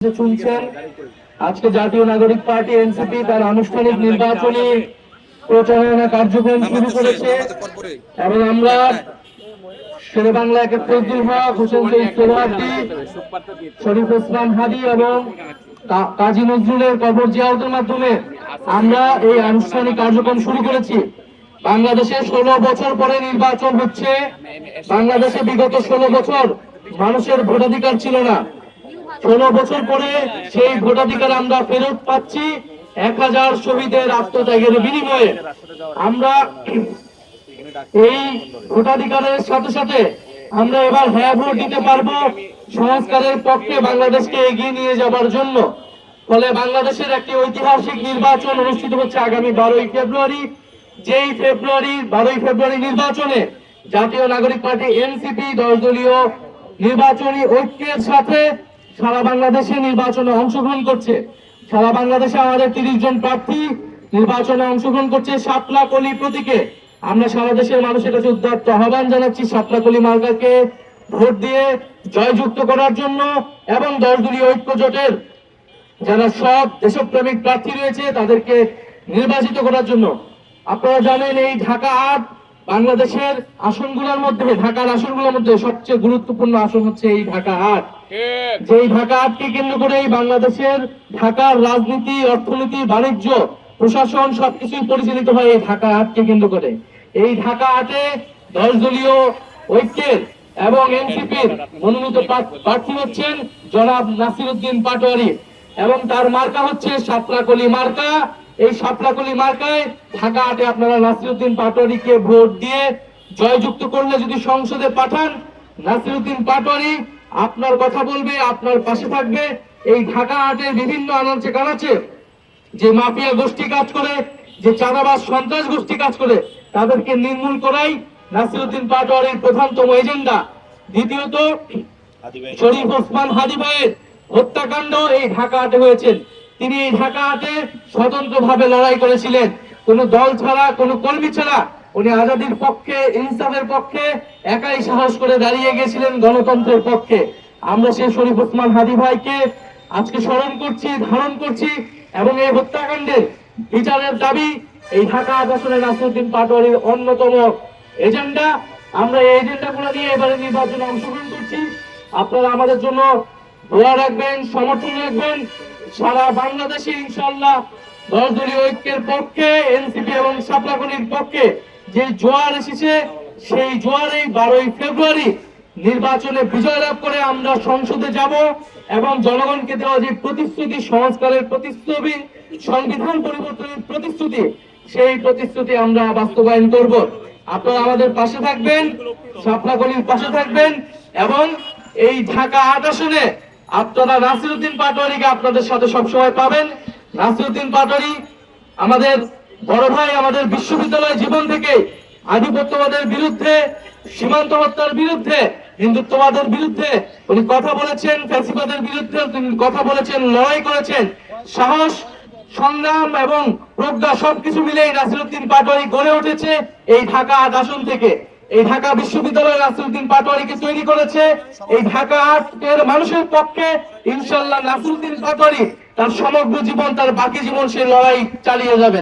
শুনছেন আজকে জাতীয় নাগরিক পার্টি এনসিপি তার আনুষ্ঠানিক নির্বাচনী প্রচারণা কার্যক্রম শুরু করেছে এবং আমরা শেরেবাংলা একে ফজলুল হক, হোসেন সোহরাওয়ার্দী, শরীফ ওসমান হাদি এবং কাজী নজরুলের কবর জিয়ারতের মাধ্যমে আমরা এই আনুষ্ঠানিক কার্যক্রম শুরু করেছি। বাংলাদেশে 16 বছর পরে নির্বাচন হচ্ছে। বাংলাদেশে বিগত 16 বছর মানুষের ভোটাধিকার ছিল না। 16 বছর পরে সেই ভোটাধিকার আমরা ফেরত পাচ্ছি 1000 শহীদের আত্মত্যাগের বিনিময়ে। আমরা এই ভোটাধিকারের সাথে সাথে আমরা এবার হ্যাঁ ভোট দিতে পারবো সংস্কারের পক্ষে বাংলাদেশকে এগিয়ে নিয়ে যাবার জন্য। ফলে বাংলাদেশের একটি ঐতিহাসিক নির্বাচন অনুষ্ঠিত হচ্ছে আগামী 12ই ফেব্রুয়ারি। যেই 12ই ফেব্রুয়ারি নির্বাচনে জাতীয় নাগরিক পার্টি এনসিপি 10 দলীয় নির্বাচনী ঐক্যের সাথে সারা বাংলাদেশে নির্বাচনে অংশগ্রহণ করছে। সারা বাংলাদেশে আমাদের 30 জন প্রার্থী নির্বাচনে অংশগ্রহণ করছে শাপলা-কলি প্রতীকে। আমরা সারা দেশের মানুষের কাছে উদাত্ত আহ্বান জানাচ্ছি শাপলা-কলি মার্কাকে ভোট দিয়ে জয়যুক্ত করার জন্য এবং 10 দলীয় ঐক্য জোটের যারা সব দেশপ্রেমিক প্রার্থী রয়েছে তাদেরকে নির্বাচিত করার জন্য। আপনারা জানেন এই ঢাকা 8 বাংলাদেশের আসনগুলোর মধ্যে, ঢাকার আসনগুলোর মধ্যে সবচেয়ে গুরুত্বপূর্ণ আসন হচ্ছে এই ঢাকা 8। যেই ঢাকা 8কে কেন্দ্র করে বাংলাদেশের ঢাকার রাজনীতি, অর্থনীতি, বাণিজ্য, প্রশাসন সবকিছুই পরিচালিত হয় এই ঢাকা 8কে কেন্দ্র করে। এই ঢাকা 8-এ 10 দলীয় ঐক্যের এবং এনসিপির মনোনীত প্রার্থী হচ্ছেন জনাব নাসিরউদ্দিন পাটোয়ারি এবং তার মার্কা হচ্ছে শাপলা-কলি মার্কা। এই শাপলা-কলি মার্কায় ঢাকা 8-এ আপনারা নাসিরউদ্দিন পাটোয়ারিকে ভোট দিয়ে জয়যুক্ত করলে যদি সংসদে পাঠান, নাসিরউদ্দিন পাটোয়ারি আপনার কথা বলবে, আপনার পাশে থাকবে। এই ঢাকা 8-এর বিভিন্ন আনাচে কানাচে যে মাফিয়া গোষ্ঠী কাজ করে, যে চাঁদাবাজ সন্ত্রাস গোষ্ঠী কাজ করে, তাদেরকে নির্মূল করাই নাসিরউদ্দিন পাটোয়ারির প্রধানতম এজেন্ডা। দ্বিতীয়ত, শরীফ ওসমান হাদি ভাইয়ের হত্যাকাণ্ড এই ঢাকা 8-এ হয়েছে। তিনি এই ঢাকা 8-এ স্বতন্ত্রভাবে লড়াই করেছিলেন, কোনো দল ছাড়া, কোনো কর্মী ছাড়া। উনি আজাদির পক্ষে, ইনসাফের পক্ষে একাই সাহস করে দাঁড়িয়ে গেছিলেন গণতন্ত্রের পক্ষে। আমরা সেই শরীফ ওসমান হাদি ভাইকে আজকে স্মরণ করছি, ধারণ করছি এবং এই হত্যাকাণ্ডের বিচারের দাবি এই ঢাকা 8 আসনে নাসিরউদ্দিন পাটোয়ারির অন্যতম এজেন্ডা। আমরা এই এজেন্ডাগুলো নিয়ে এবারে নির্বাচনে অংশগ্রহণ করছি। আপনারা আমাদের জন্য দোয়া রাখবেন, সমর্থন রাখবেন। সারা বাংলাদেশে ইনশাআল্লাহ 10 দলীয় ঐক্যের পক্ষে, এনসিপি এবং শাপলা-কলির পক্ষে যে জোয়ার এসেছে, সেই জোয়ারেই 12ই ফেব্রুয়ারি নির্বাচনে বিজয় লাভ করে আমরা সংসদে যাব এবং জনগণকে দেওয়া যে প্রতিশ্রুতি, সংস্কারের প্রতিশ্রুতি, সংবিধান পরিবর্তনের প্রতিশ্রুতি, সেই প্রতিশ্রুতি আমরা বাস্তবায়ন করব। আপনারা আমাদের পাশে থাকবেন, শাপলা-কলির পাশে থাকবেন এবং এই ঢাকা 8 আসনে আপনারা নাসিরউদ্দিন পাটোয়ারিকে আপনাদের সাথে সবসময় পাবেন। নাসিরউদ্দিন পাটোয়ারি আমাদের বড় ভাই, আমাদের বিশ্ববিদ্যালয় জীবন থেকে আধিপত্যবাদের বিরুদ্ধে, সীমান্ত হত্যার বিরুদ্ধে, হিন্দুত্ববাদের বিরুদ্ধে উনি কথা বলেছেন, ফ্যাসিবাদের বিরুদ্ধে তিনি কথা বলেছেন, লড়াই করেছেন। সাহস, সংগ্রাম এবং প্রজ্ঞা সবকিছু মিলেই নাসিরউদ্দিন পাটোয়ারি গড়ে উঠেছে এই ঢাকা 8 আসন থেকে। এই ঢাকা বিশ্ববিদ্যালয় নাসিরউদ্দিন পাটোয়ারিকে তৈরি করেছে। এই ঢাকা 8-এর মানুষের পক্ষে ইনশাআল্লাহ নাসিরউদ্দিন পাটোয়ারি তার সমগ্র জীবন, তার বাকি জীবন সে লড়াই চালিয়ে যাবে।